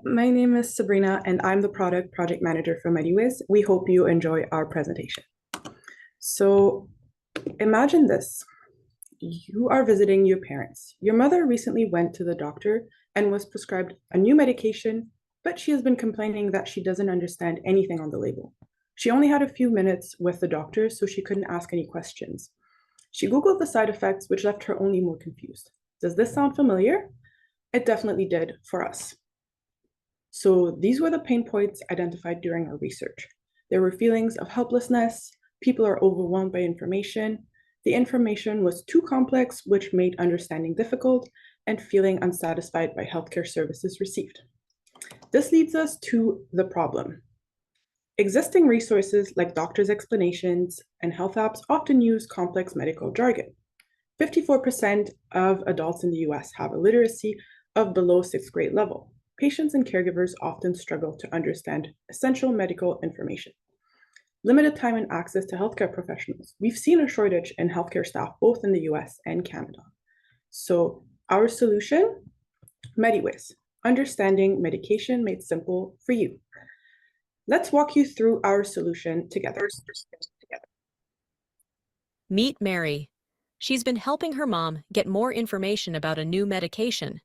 My name is Sabrina, and I'm the project manager for MediWiz. We hope you enjoy our presentation. So imagine this. You are visiting your parents. Your mother recently went to the doctor and was prescribed a new medication, but she has been complaining that she doesn't understand anything on the label. She only had a few minutes with the doctor, so she couldn't ask any questions. She Googled the side effects, which left her only more confused. Does this sound familiar? It definitely did for us. So these were the pain points identified during our research. There were feelings of helplessness, people are overwhelmed by information. The information was too complex, which made understanding difficult, and feeling unsatisfied by healthcare services received. This leads us to the problem. Existing resources like doctors' explanations and health apps often use complex medical jargon. 54% of adults in the US have a literacy of below sixth grade level. Patients and caregivers often struggle to understand essential medical information. Limited time and access to healthcare professionals. We've seen a shortage in healthcare staff both in the US and Canada. So, our solution, MediWiz, understanding medication made simple for you. Let's walk you through our solution together. Meet Mary. She's been helping her mom get more information about a new medication,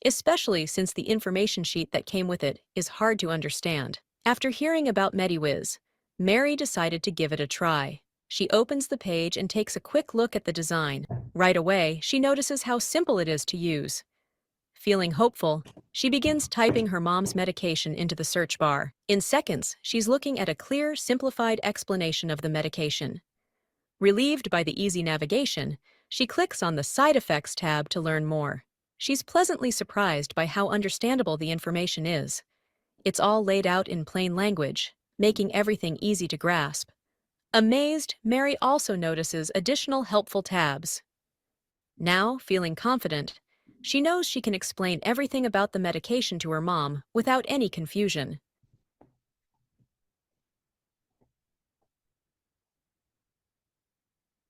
especially since the information sheet that came with it is hard to understand. After hearing about MediWiz, Mary decided to give it a try. She opens the page and takes a quick look at the design. Right away, she notices how simple it is to use. Feeling hopeful, she begins typing her mom's medication into the search bar. In seconds, she's looking at a clear, simplified explanation of the medication. Relieved by the easy navigation, she clicks on the Side Effects tab to learn more. She's pleasantly surprised by how understandable the information is. It's all laid out in plain language, making everything easy to grasp. Amazed, Mary also notices additional helpful tabs. Now, feeling confident, she knows she can explain everything about the medication to her mom without any confusion.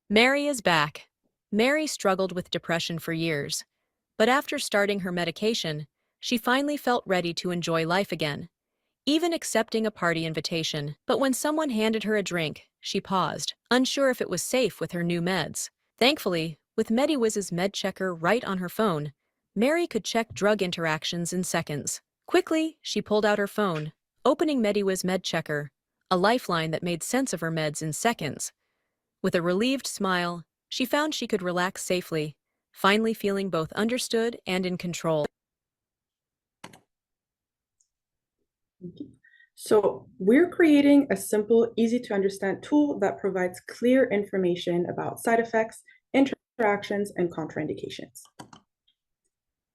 Mary is back. Mary struggled with depression for years, but after starting her medication, she finally felt ready to enjoy life again, even accepting a party invitation. But when someone handed her a drink, she paused, unsure if it was safe with her new meds. Thankfully, with MediWiz's med checker right on her phone, Mary could check drug interactions in seconds. Quickly, she pulled out her phone, opening MediWiz med checker, a lifeline that made sense of her meds in seconds. With a relieved smile, she found she could relax safely, finally feeling both understood and in control. So we're creating a simple, easy to understand tool that provides clear information about side effects, interactions, and contraindications.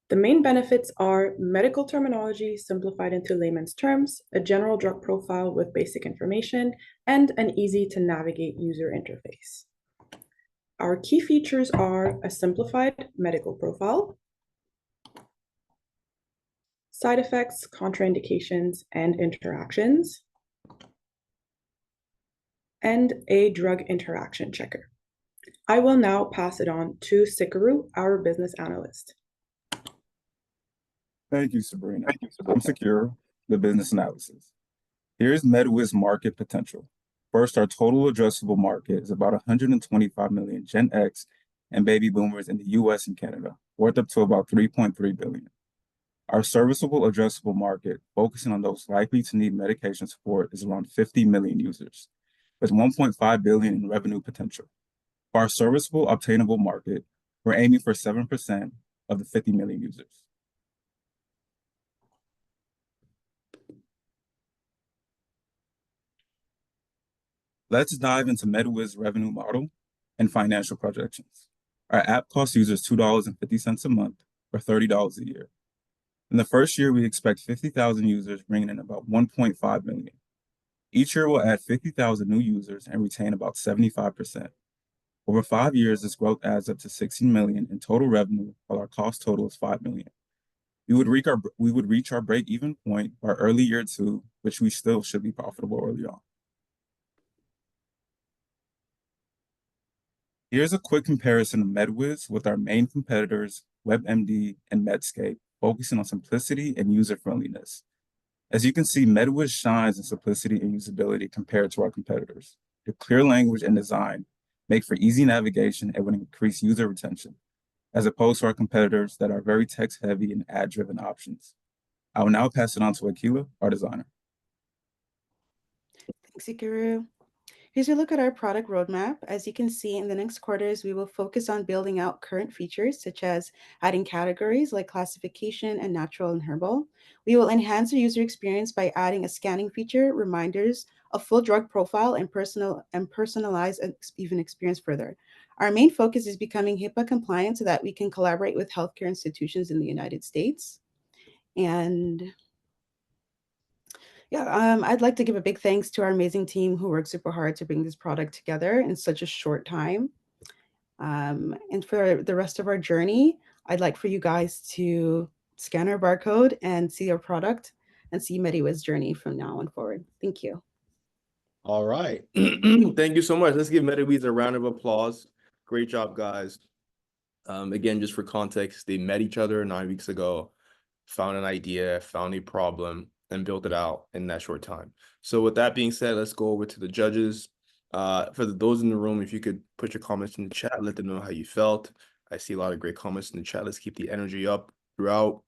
The main benefits are medical terminology simplified into layman's terms, a general drug profile with basic information, and an easy to navigate user interface. Our key features are a simplified medical profile, side effects, contraindications, and interactions, and a drug interaction checker. I will now pass it on to Sikaru, our business analyst. Thank you, Sabrina. I'm Secure, the business analysis. Here's MediWiz market potential. First, our total addressable market is about 125 million Gen X and baby boomers in the US and Canada, worth up to about 3.3 billion. Our serviceable addressable market, focusing on those likely to need medication support, is around 50 million users, with 1.5 billion in revenue potential. For our serviceable obtainable market, we're aiming for 7% of the 50 million users. Let's dive into MediWiz revenue model and financial projections. Our app costs users $2.50 a month or $30 a year. In the first year, we expect 50,000 users, bringing in about 1.5 million. Each year, we'll add 50,000 new users and retain about 75%. Over 5 years, this growth adds up to 16 million in total revenue, while our cost total is 5 million. We would reach our break-even point by early year 2, which we still should be profitable early on. Here's a quick comparison of MediWiz with our main competitors, WebMD and Medscape, focusing on simplicity and user-friendliness. As you can see, MediWiz shines in simplicity and usability compared to our competitors. The clear language and design make for easy navigation and would increase user retention, as opposed to our competitors that are very text-heavy and ad-driven options. I will now pass it on to Akila, our designer. Thanks, Ikaru. Here's a look at our product roadmap. As you can see, in the next quarters, we will focus on building out current features, such as adding categories like classification and natural and herbal. We will enhance the user experience by adding a scanning feature, reminders, a full drug profile, and personalize even experience further. Our main focus is becoming HIPAA compliant so that we can collaborate with healthcare institutions in the United States. And yeah, I'd like to give a big thanks to our amazing team who worked super hard to bring this product together in such a short time. And for the rest of our journey, I'd like for you guys to scan our barcode and see our product and see MediWiz journey from now on forward. Thank you. All right. Thank you so much. Let's give MediWiz a round of applause. Great job, guys. Again, just for context, they met each other 9 weeks ago, found an idea, found a problem, and built it out in that short time. So with that being said, let's go over to the judges. For those in the room, if you could put your comments in the chat, let them know how you felt. I see a lot of great comments in the chat. Let's keep the energy up throughout.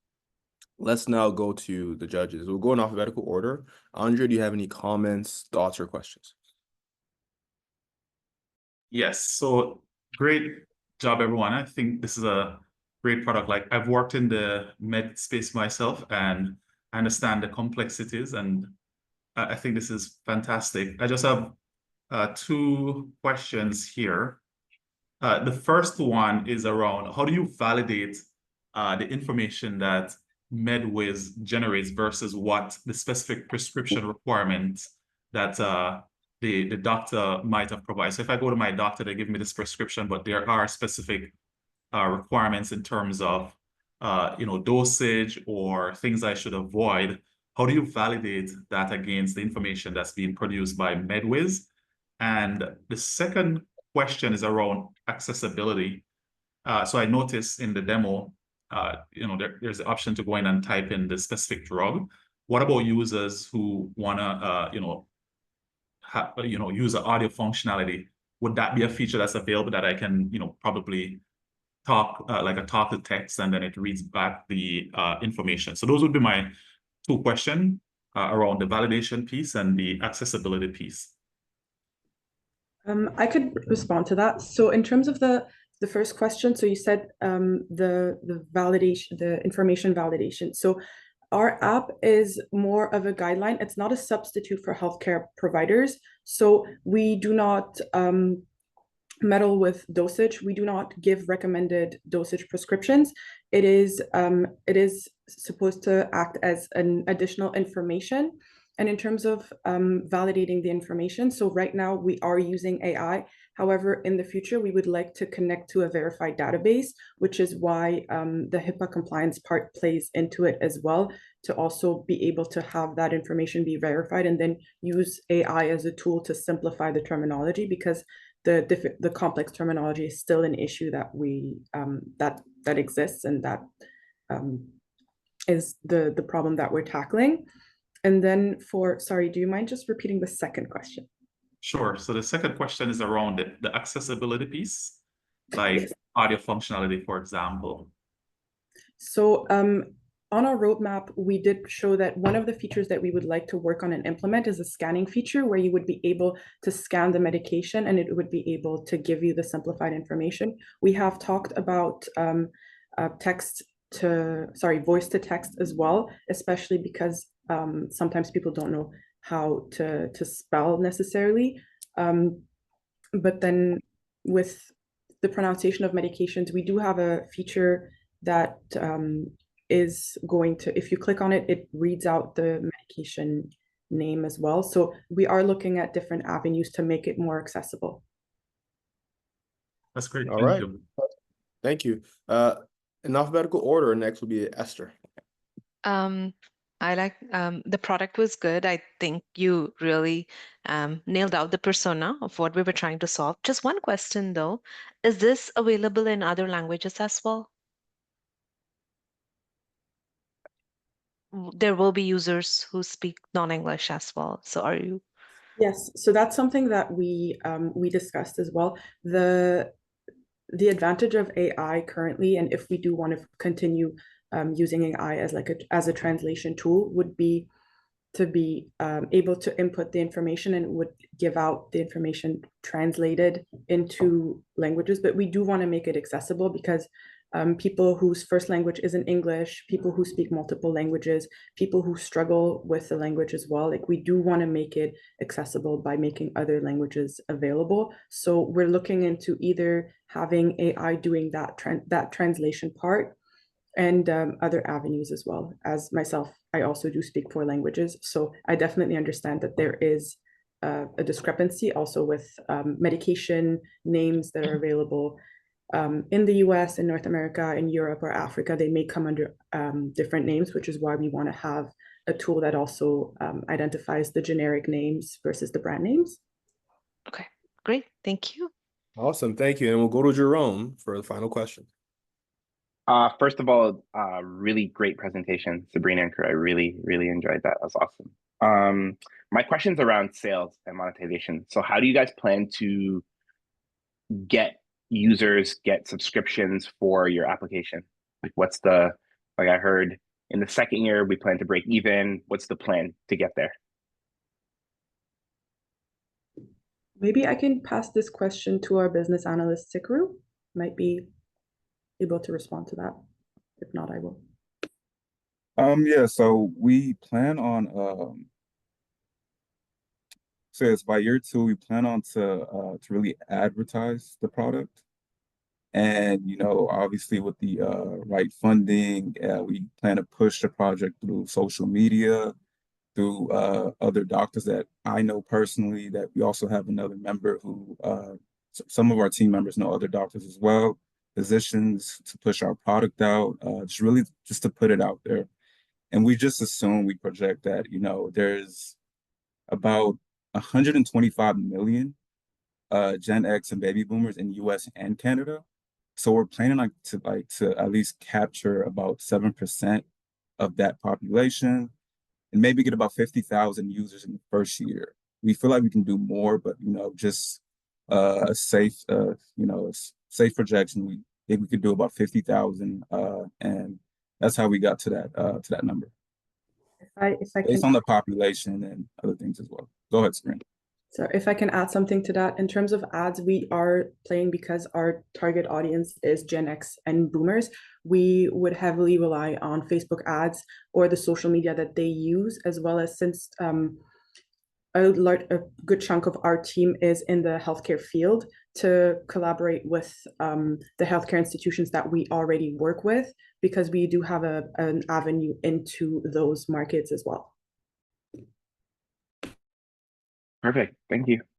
Let's now go to the judges. We'll go in alphabetical order. Andre, do you have any comments, thoughts, or questions? Yes, so great job, everyone. I think this is a great product. Like, I've worked in the med space myself, and I understand the complexities, and I think this is fantastic. I just have 2 questions here. The first one is around, how do you validate the information that MediWiz generates versus what the specific prescription requirements that the doctor might have provided? So if I go to my doctor, they give me this prescription, but there are specific requirements in terms of dosage or things I should avoid. How do you validate that against the information that's being produced by MediWiz? And the second question is around accessibility. So I noticed in the demo, there's the option to go in and type in the specific drug. What about users who wanna, use the audio functionality? Would that be a feature that's available that I can, probably talk like a talk to text, and then it reads back the information? So those would be my 2 questions around the validation piece and the accessibility piece. I could respond to that. So in terms of the first question, so you said the validation, the information validation. So our app is more of a guideline. It's not a substitute for healthcare providers. So we do not meddle with dosage. We do not give recommended dosage prescriptions. It is supposed to act as an additional information. And in terms of validating the information, so right now we are using AI. However, in the future, we would like to connect to a verified database, which is why the HIPAA compliance part plays into it as well, to also be able to have that information be verified and then use AI as a tool to simplify the terminology, because the complex terminology is still an issue that we that exists, and that is the problem that we're tackling. And then sorry, do you mind just repeating the second question? Sure. So the second question is around the accessibility piece, like Yes. audio functionality, for example. So on our roadmap, we did show that one of the features that we would like to work on and implement is a scanning feature, where you would be able to scan the medication and it would be able to give you the simplified information. We have talked about voice to text as well, especially because sometimes people don't know how to spell necessarily. But then with the pronunciation of medications, we do have a feature that is going to, if you click on it, it reads out the medication name as well. So we are looking at different avenues to make it more accessible. That's great. All right. Thank you. In alphabetical order, next will be Esther. I like the product was good. I think you really nailed out the persona of what we were trying to solve. Just one question though, is this available in other languages as well? there will be users who speak non-English as well. So are you? Yes, so that's something that we discussed as well. The advantage of AI currently, and if we do want to continue using AI as like as a translation tool, would be to be able to input the information and would give out the information translated into languages. But we do want to make it accessible because people whose first language isn't English, people who speak multiple languages, people who struggle with the language as well, like we do want to make it accessible by making other languages available. So we're looking into either having AI doing that translation part and other avenues as well. As myself, I also do speak 4 languages, so I definitely understand that there is a discrepancy also with medication names that are available in the US, in North America, in Europe, or Africa. They may come under different names, which is why we want to have a tool that also identifies the generic names versus the brand names. Okay, great. Thank you. Awesome. Thank you. And we'll go to Jerome for the final question. First of all, really great presentation, Sabrina and Kurt. I really, really enjoyed that. That was awesome. My question's around sales and monetization. So how do you guys plan to get users, get subscriptions for your application? Like what's like I heard in the second year, we plan to break even. What's the plan to get there? Maybe I can pass this question to our business analyst, Sikru. Might be able to respond to that. If not, I will. Yeah, so we plan on so it's by year 2, we plan on to really advertise the product. And obviously with the right funding, we plan to push the project through social media, through other doctors that I know personally, that we also have another member who some of our team members know other doctors as well, physicians, to push our product out, just to put it out there. And we just assume, we project that, there's about 125 million Gen X and baby boomers in US and Canada. So we're planning to at least capture about 7% of that population and maybe get about 50,000 users in the first year. We feel like we can do more, but just a safe safe projection. We think we could do about 50,000, and that's how we got to that number. If I Based can, on the population and other things as well. Go ahead, Sabrina. so if I can add something to that, in terms of ads, we are playing, because our target audience is Gen X and boomers, we would heavily rely on Facebook ads or the social media that they use, as well as, since a good chunk of our team is in the healthcare field, to collaborate with the healthcare institutions that we already work with, because we do have an avenue into those markets as well. Perfect. Thank you.